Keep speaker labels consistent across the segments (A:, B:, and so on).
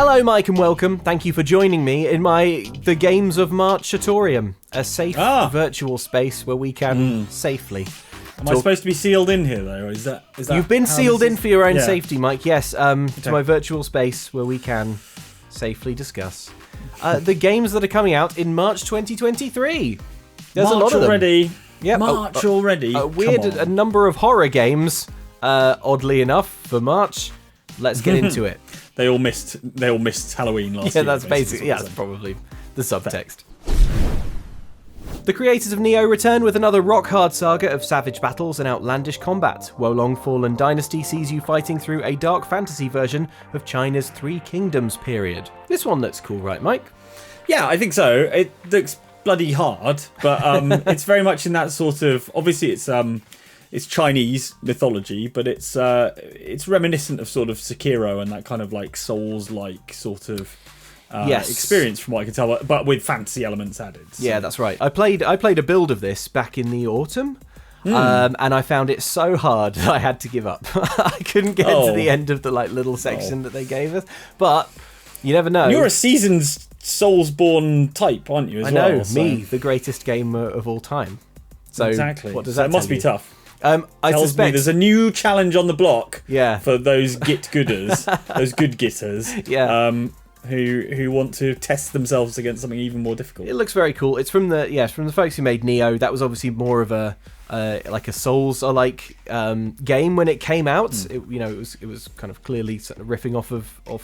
A: Hello, Mike, and welcome. Thank you for joining me in the Games of Marchatorium, a safe virtual space where we can safely.
B: Am I supposed to be sealed in here, though? Or is that
A: You've been sealed in for your own safety, Mike. Yes, to my virtual space where we can safely discuss the games that are coming out in March 2023. There's a lot of them.
B: Already.
A: Yep.
B: March already.
A: A number of horror games. Oddly enough, for March. Let's get into it.
B: They all missed Halloween last year.
A: Yeah, that's basically that's probably the subtext. The creators of Nioh return with another rock-hard saga of savage battles and outlandish combat. Wolong Fallen Dynasty sees you fighting through a dark fantasy version of China's Three Kingdoms period. This one looks cool, right, Mike?
B: Yeah, I think so. It looks bloody hard, but it's very much in that sort of. Obviously, it's Chinese mythology, but it's reminiscent of sort of Sekiro and that kind of like Souls-like sort of experience, from what I can tell, but with fantasy elements added. So.
A: Yeah, that's right. I played a build of this back in the autumn, and I found it so hard that I had to give up. I couldn't get to the end of the little section that they gave us, but you never know.
B: You're a seasoned Soulsborne type, aren't you?
A: I know, me, the greatest gamer of all time. So
B: exactly.
A: What does that
B: it must
A: tell
B: be
A: you?
B: tough.
A: I suspect
B: me there's a new challenge on the block for those gooders, those good getters, who want to test themselves against something even more difficult.
A: It looks very cool. It's from the folks who made Nioh. That was obviously more of a Souls-like game when it came out. It was kind of clearly sort of riffing off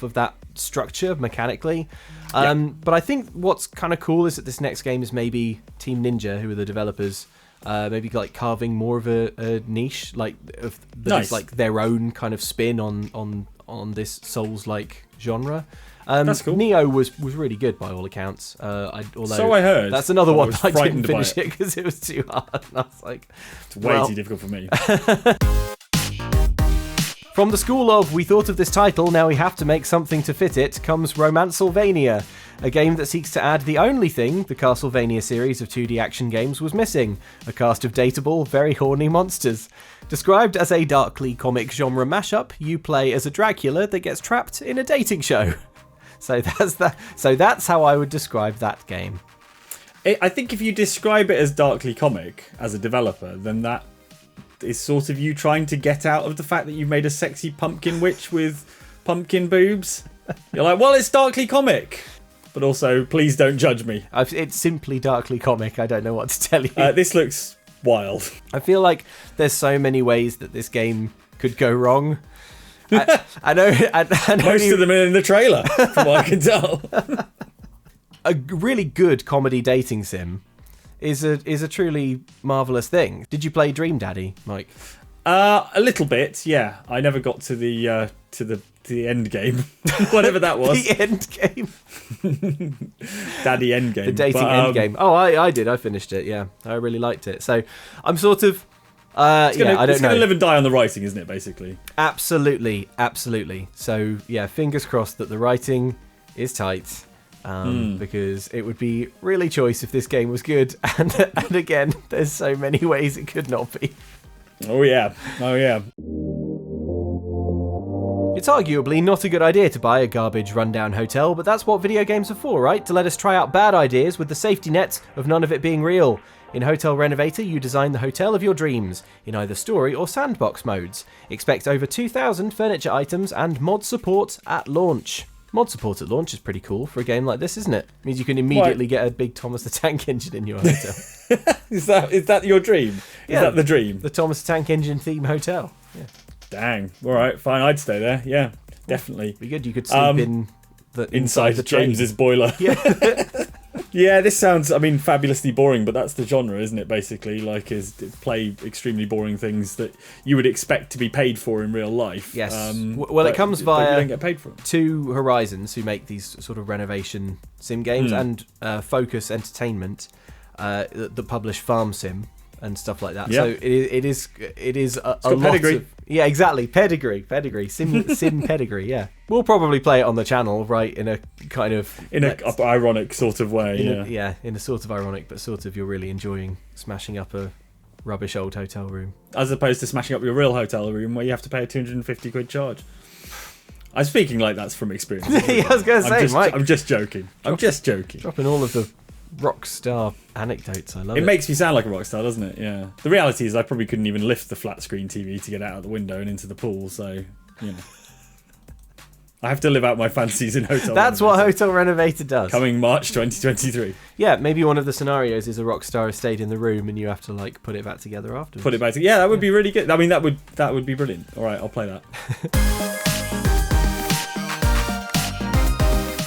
A: of that structure mechanically. But I think what's kind of cool is that this next game is maybe Team Ninja, who are the developers. Maybe carving more of a niche, their own kind of spin on this Souls-like genre.
B: That's cool.
A: Nioh was really good by all accounts.
B: So I heard.
A: That's another one I didn't finish it because it was too hard. And I was like,
B: it's way too difficult for me.
A: From the school of, we thought of this title, now we have to make something to fit it, comes Romancelvania, a game that seeks to add the only thing the Castlevania series of 2D action games was missing, a cast of dateable, very horny monsters. Described as a darkly comic genre mashup, you play as a Dracula that gets trapped in a dating show. So that's how I would describe that game.
B: I think if you describe it as darkly comic as a developer, then that is sort of you trying to get out of the fact that you've made a sexy pumpkin witch with pumpkin boobs. You're like, well, it's darkly comic, but also please don't judge me.
A: It's simply darkly comic. I don't know what to tell you.
B: This looks wild.
A: I feel like there's so many ways that this game could go wrong. I know
B: most of them are in the trailer, from what I can tell.
A: A really good comedy dating sim is a truly marvelous thing. Did you play Dream Daddy, Mike?
B: A little bit, yeah. I never got to the end game, whatever that was.
A: The end game.
B: Daddy end game.
A: The dating end game. Oh, I did. I finished it. Yeah, I really liked it. So I'm sort of. I don't know. It's going to
B: live and die on the writing, isn't it? Basically.
A: Absolutely. So yeah, fingers crossed that the writing is tight. Because it would be really choice if this game was good, and again, there's so many ways it could not be.
B: Oh yeah.
A: It's arguably not a good idea to buy a garbage rundown hotel, but that's what video games are for, right? To let us try out bad ideas with the safety net of none of it being real. In Hotel Renovator, you design the hotel of your dreams, in either story or sandbox modes. Expect over 2,000 furniture items and mod support at launch. Mod support at launch is pretty cool for a game like this, isn't it? It means you can immediately get a big Thomas the Tank Engine in your hotel.
B: Is that your dream?
A: Yeah,
B: is that the dream?
A: The Thomas the Tank Engine theme hotel. Yeah.
B: Dang. All right, fine. I'd stay there. Yeah, definitely.
A: Be good. You could sleep inside the train.
B: James's boiler.
A: Yeah.
B: Yeah, this sounds, fabulously boring, but that's the genre, isn't it, basically? Is play extremely boring things that you would expect to be paid for in real life.
A: Yes. It comes via
B: you don't get paid for it.
A: Two Horizons, who make these sort of renovation sim games, and Focus Entertainment, that publish Farm Sim and stuff like that.
B: Yep.
A: So it is a lot
B: pedigree.
A: of... Yeah, exactly. Pedigree. Sim pedigree, yeah. We'll probably play it on the channel, right, in a kind of...
B: In a ironic sort of way,
A: in a sort of ironic, but sort of you're really enjoying smashing up a rubbish old hotel room.
B: As opposed to smashing up your real hotel room where you have to pay a 250 quid charge. I'm speaking like that's from experience.
A: Yeah, I was going to say, Mike.
B: I'm just joking.
A: Dropping all of the rockstar anecdotes. I love it.
B: It makes me sound like a rock star, doesn't it? Yeah. The reality is I probably couldn't even lift the flat screen TV to get out of the window and into the pool, so, you know. I have to live out my fantasies in Hotel
A: That's
B: Renovator.
A: what Hotel Renovator does.
B: Coming March 2023.
A: Yeah, maybe one of the scenarios is a rock star has stayed in the room and you have to like put it back together afterwards.
B: Put it back together. Yeah, that would be really good. I mean, that would be brilliant. All right, I'll play that.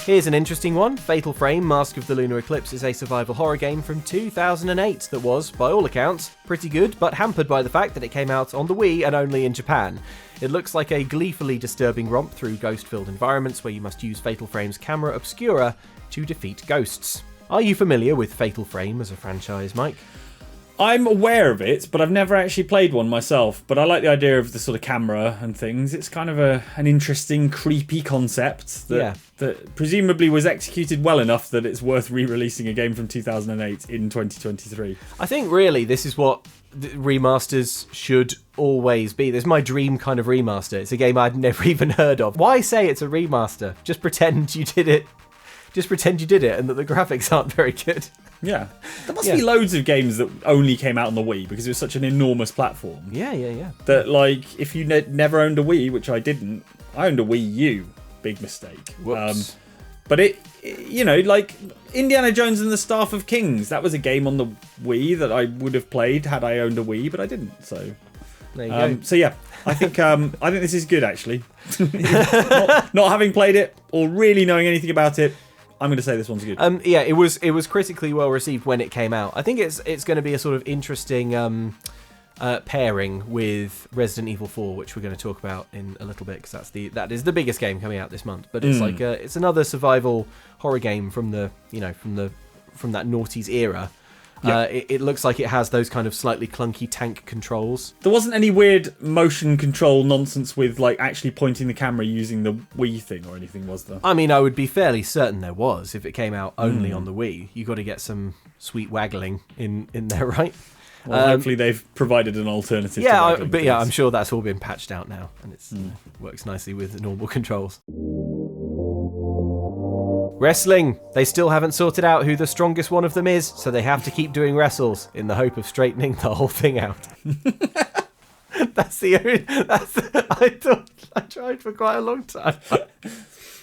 A: Here's an interesting one. Fatal Frame: Mask of the Lunar Eclipse is a survival horror game from 2008 that was, by all accounts, pretty good, but hampered by the fact that it came out on the Wii and only in Japan. It looks like a gleefully disturbing romp through ghost-filled environments where you must use Fatal Frame's camera obscura to defeat ghosts. Are you familiar with Fatal Frame as a franchise, Mike?
B: I'm aware of it, but I've never actually played one myself. But I like the idea of the sort of camera and things. It's kind of an interesting, creepy concept that presumably was executed well enough that it's worth re-releasing a game from 2008 in 2023.
A: I think really this is what remasters should always be. This is my dream kind of remaster. It's a game I'd never even heard of. Why say it's a remaster? Just pretend you did it. Just pretend you did it and that the graphics aren't very good.
B: Yeah. There must be loads of games that only came out on the Wii because it was such an enormous platform.
A: Yeah.
B: That, like, if you never owned a Wii, which I didn't, I owned a Wii U. Big mistake.
A: Whoops.
B: But it, you know, like Indiana Jones and the Staff of Kings, that was a game on the Wii that I would have played had I owned a Wii, but I didn't. So
A: there you go.
B: So yeah, I think this is good actually. not having played it or really knowing anything about it, I'm going to say this one's good.
A: Yeah, it was critically well received when it came out. I think it's going to be a sort of interesting pairing with Resident Evil 4, which we're going to talk about in a little bit because that is the biggest game coming out this month. But it's like it's another survival horror game from that noughties era. Yeah. It looks like it has those kind of slightly clunky tank controls.
B: There wasn't any weird motion control nonsense with like actually pointing the camera using the Wii thing or anything, was there?
A: I mean, I would be fairly certain there was if it came out only on the Wii. You got to get some sweet waggling in there, right?
B: Well, hopefully they've provided an alternative.
A: Yeah, I'm sure that's all been patched out now, and it works nicely with normal controls. Wrestling. They still haven't sorted out who the strongest one of them is, so they have to keep doing wrestles in the hope of straightening the whole thing out. I tried for quite a long time.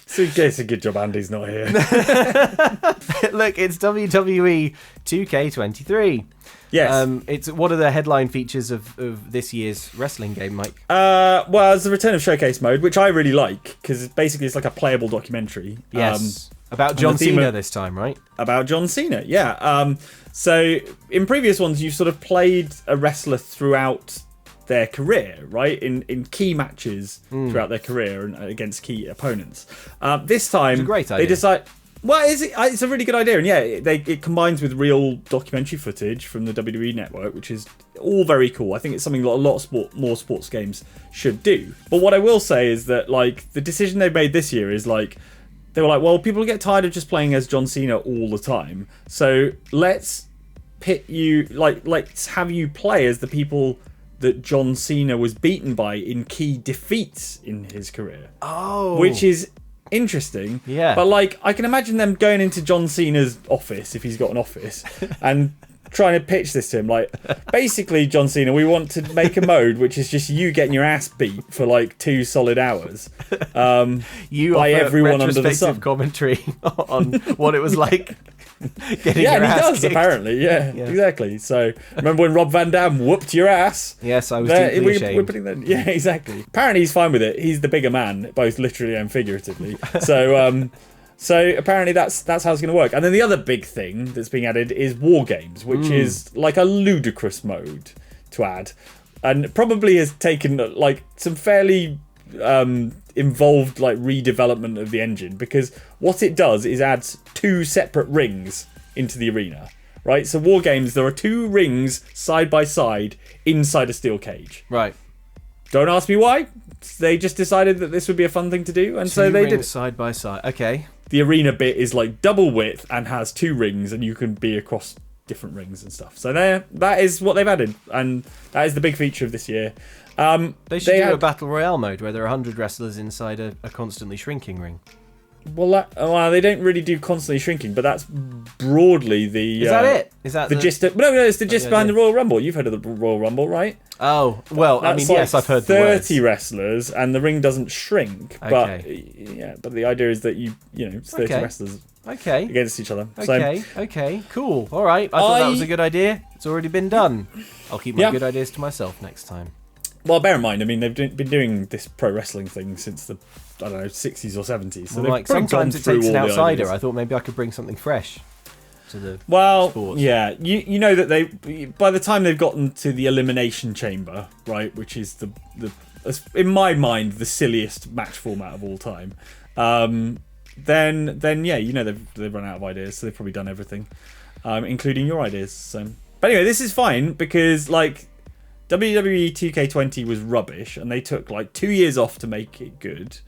B: So it's a good job Andy's not here.
A: Look, it's WWE 2K23.
B: Yes.
A: It's what are the headline features of this year's wrestling game, Mike?
B: Well, it's the return of showcase mode, which I really like because basically it's like a playable documentary.
A: Yes. About John Cena this time, right?
B: About John Cena, yeah. So in previous ones, you've sort of played a wrestler throughout their career, right? In key matches throughout their career and against key opponents. This time,
A: it's a great idea.
B: They decide. Well, it's a really good idea, and yeah, it combines with real documentary footage from the WWE network, which is all very cool. I think it's something a lot more sports games should do. But what I will say is that like the decision they've made this year is like they were like, well, people get tired of just playing as John Cena all the time, so let's pit you let's have you play as the people that John Cena was beaten by in key defeats in his career.
A: Oh,
B: which is interesting.
A: Yeah.
B: But like I can imagine them going into John Cena's office if he's got an office and trying to pitch this to him like basically John Cena, we want to make a mode which is just you getting your ass beat for like 2 solid hours
A: you
B: by everyone under the sun.
A: Commentary on what it was like getting
B: yeah,
A: your
B: and he
A: ass
B: does
A: kicked.
B: apparently. Yeah, exactly. So remember when Rob Van Dam whooped your ass?
A: Yes, I was deeply ashamed.
B: We're putting that, yeah, exactly. Apparently he's fine with it. He's the bigger man, both literally and figuratively. So apparently that's how it's going to work. And then the other big thing that's being added is War Games, which is like a ludicrous mode to add, and probably has taken like some fairly involved like redevelopment of the engine, because what it does is adds 2 separate rings into the arena. Right, so War Games, there are 2 rings side by side inside a steel cage.
A: Right.
B: Don't ask me why. They just decided that this would be a fun thing to do, and so they did.
A: Side by side. Okay.
B: The arena bit is like double width and has 2 rings, and you can be across different rings and stuff. So that is what they've added, and that is the big feature of this year.
A: They should do a battle royale mode where there are 100 wrestlers inside a constantly shrinking ring.
B: Well, they don't really do constantly shrinking, but that's broadly the.
A: Is that it? Is that
B: the gist? No, it's the gist behind the Royal Rumble. You've heard of the Royal Rumble, right?
A: Oh well,
B: That's
A: yes, I've heard
B: 30 wrestlers, and the ring doesn't shrink.
A: Okay.
B: But the idea is that it's 30 wrestlers against each other.
A: Okay, cool. All right, I thought that was a good idea. It's already been done. I'll keep my good ideas to myself next time.
B: Well, bear in mind, I mean, they've been doing this pro wrestling thing since the, 60s or 70s. So
A: sometimes it takes an outsider. I thought maybe I could bring something fresh to the sports.
B: Yeah, you know that by the time they've gotten to the Elimination Chamber, right, which is the in my mind the silliest match format of all time, then they've run out of ideas, so they've probably done everything, including your ideas. So, but anyway, this is fine because WWE 2K20 was rubbish, and they took 2 years off to make it good.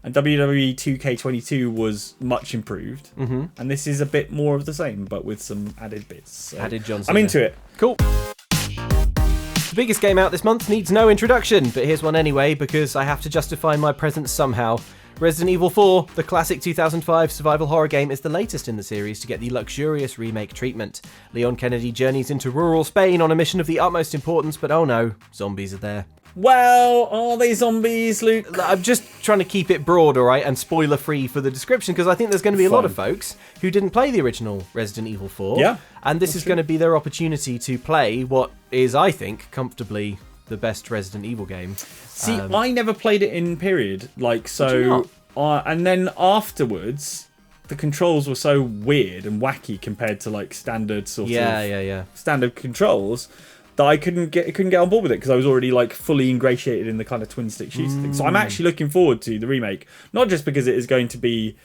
B: And WWE 2K22 was much improved. Mm-hmm. And this is a bit more of the same, but with some added bits. So
A: added Johnson.
B: I'm into it.
A: Cool. The biggest game out this month needs no introduction, but here's one anyway, because I have to justify my presence somehow. Resident Evil 4, the classic 2005 survival horror game, is the latest in the series to get the luxurious remake treatment. Leon Kennedy journeys into rural Spain on a mission of the utmost importance, but oh no, zombies are there.
B: Well, are they zombies, Luke?
A: I'm just trying to keep it broad, alright, and spoiler-free for the description, because I think there's going to be a lot of folks who didn't play the original Resident Evil 4.
B: Yeah.
A: And this is going to be their opportunity to play what is, I think, comfortably the best Resident Evil game.
B: See, I never played it in period, and then afterwards, the controls were so weird and wacky compared to standard standard controls that I couldn't get on board with it because I was already fully ingratiated in the kind of twin stick shooter thing. So I'm actually looking forward to the remake, not just because it is going to be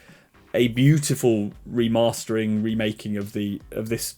B: a beautiful remaking of this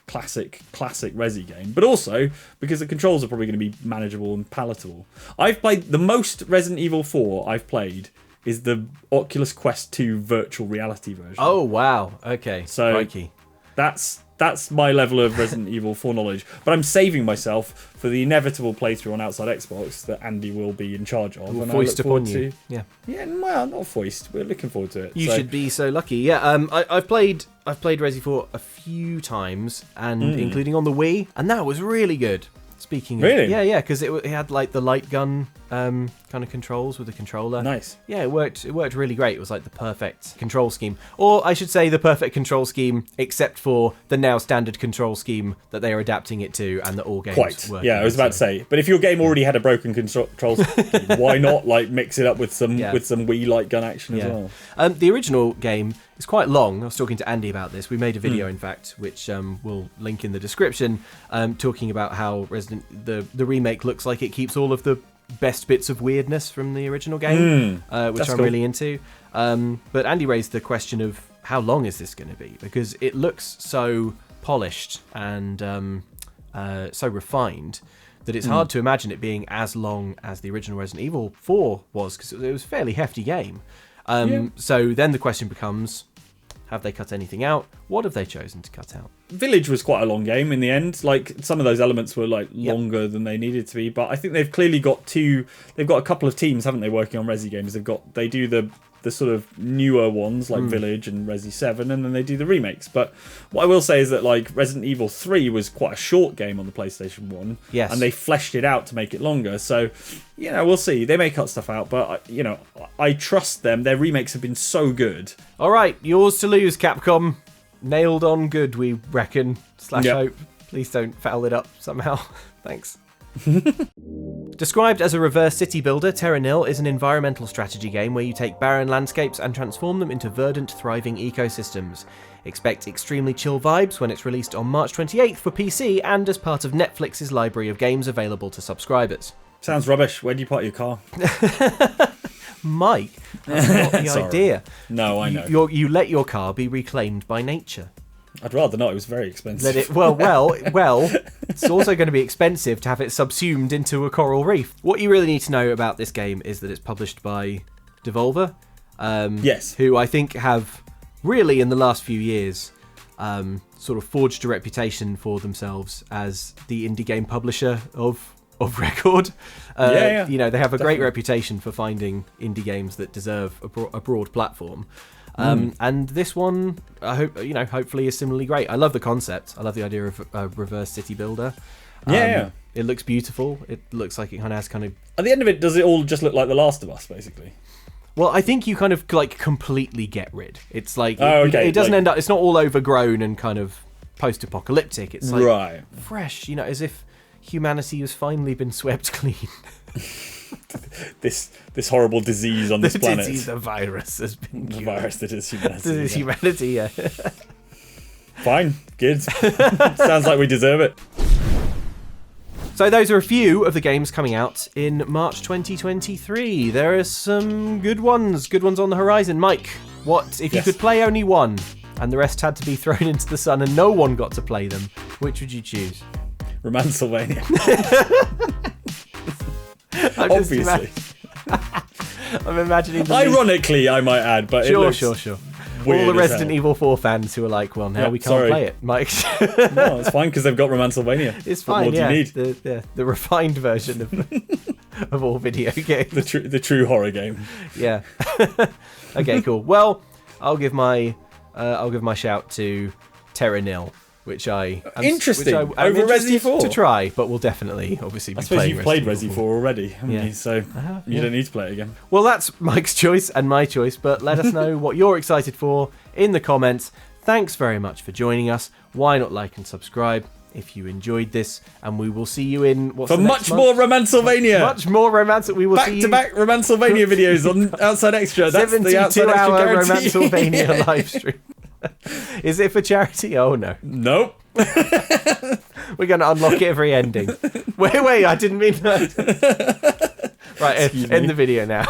B: classic Resi game, but also because the controls are probably going to be manageable and palatable. I've played the most Resident Evil 4 I've played is the Oculus Quest 2 virtual reality version.
A: Oh wow, okay.
B: So
A: Crikey.
B: that's my level of Resident Evil 4 knowledge, but I'm saving myself for the inevitable playthrough on Outside Xbox that Andy will be in charge of.
A: We'll foist upon you. Yeah,
B: well, not foist. We're looking forward to it.
A: You should be so lucky. Yeah, I've played Resi 4 a few times, and including on the Wii, and that was really good. Speaking of,
B: really?
A: Yeah, because it had the light gun kind of controls with the controller.
B: Nice.
A: Yeah, it worked really great. It was the perfect control scheme, or I should say the perfect control scheme, except for the now standard control scheme that they are adapting it to, and that all games work.
B: Yeah, I was about to say. But if your game already had a broken control scheme, why not mix it up with some Wii light gun action as well?
A: The original game is quite long. I was talking to Andy about this. We made a video, in fact, which we'll link in the description, talking about how the remake looks like it keeps all of the best bits of weirdness from the original game, which I'm really into. But Andy raised the question of how long is this going to be? Because it looks so polished and so refined that it's hard to imagine it being as long as the original Resident Evil 4 was, because it was a fairly hefty game. So then the question becomes, have they cut anything out? What have they chosen to cut out?
B: Village was quite a long game in the end. Some of those elements were longer than they needed to be, but I think they've clearly got they've got a couple of teams, haven't they, working on Resi games. They do the sort of newer ones like Village and Resi 7, and then they do the remakes. But what I will say is that Resident Evil 3 was quite a short game on the PlayStation 1.
A: Yes.
B: And they fleshed it out to make it longer. So, we'll see. They may cut stuff out, but I trust them. Their remakes have been so good.
A: All right, yours to lose, Capcom. Nailed on good, we reckon. /hope. Please don't foul it up somehow. Thanks. Described as a reverse city builder, Terra Nil is an environmental strategy game where you take barren landscapes and transform them into verdant, thriving ecosystems. Expect extremely chill vibes when it's released on March 28th for PC and as part of Netflix's library of games available to subscribers.
B: Sounds rubbish. Where do you park your car?
A: Mike, that's not the idea.
B: No, I know.
A: You let your car be reclaimed by nature.
B: I'd rather not. It was very expensive.
A: Well, it's also going to be expensive to have it subsumed into a coral reef. What you really need to know about this game is that it's published by Devolver.
B: Yes.
A: Who I think have really, in the last few years, sort of forged a reputation for themselves as the indie game publisher of record. You know, they have a great reputation for finding indie games that deserve a broad platform. And this one, I hope, you know, hopefully is similarly great. I love the concept. I love the idea of a reverse city builder. It looks beautiful. It looks like it kind of has kind of...
B: At the end of it, does it all just look like The Last of Us, basically?
A: Well, I think you kind of like completely get rid. It's like
B: it
A: doesn't end up. It's not all overgrown and kind of post-apocalyptic. It's like fresh, you know, as if humanity has finally been swept clean.
B: this horrible disease on this planet.
A: The virus has been cured.
B: The virus that is humanity.
A: That is humanity. Yeah.
B: Fine, good. Sounds like we deserve it.
A: So those are a few of the games coming out in March 2023. There are some good ones on the horizon. Mike, what if you could play only one and the rest had to be thrown into the sun and no one got to play them? Which would you choose?
B: Romancelvania.
A: Obviously. I'm imagining...
B: Ironically, I might add, but
A: Sure.
B: Weird
A: all the Resident Evil 4 fans who are like, well, now we can't play it, Mike.
B: No, it's fine because they've got Romancelvania.
A: It's fine,
B: what more do you need?
A: The refined version of all video games.
B: The true horror game.
A: Yeah. Okay, cool. Well, I'll give my shout to Terra Nil, which I'm
B: over
A: interested
B: Resi 4
A: to try, but we'll definitely obviously be
B: I suppose
A: playing
B: you've played
A: Resi
B: Resi 4 already, haven't you? So you don't need to play it again.
A: Well, that's Mike's choice and my choice, but let us know what you're excited for in the comments. Thanks very much for joining us. Why not like and subscribe if you enjoyed this, and we will see you in
B: for much more Romancelvania.
A: Much more romance. We will see you
B: back Romancelvania videos on Outside Extra. That's the Outside
A: 72-hour
B: Extra
A: Romancelvania live stream. Is it for charity? Oh no.
B: Nope.
A: We're going to unlock every ending. Wait, I didn't mean that. Right, end the video now.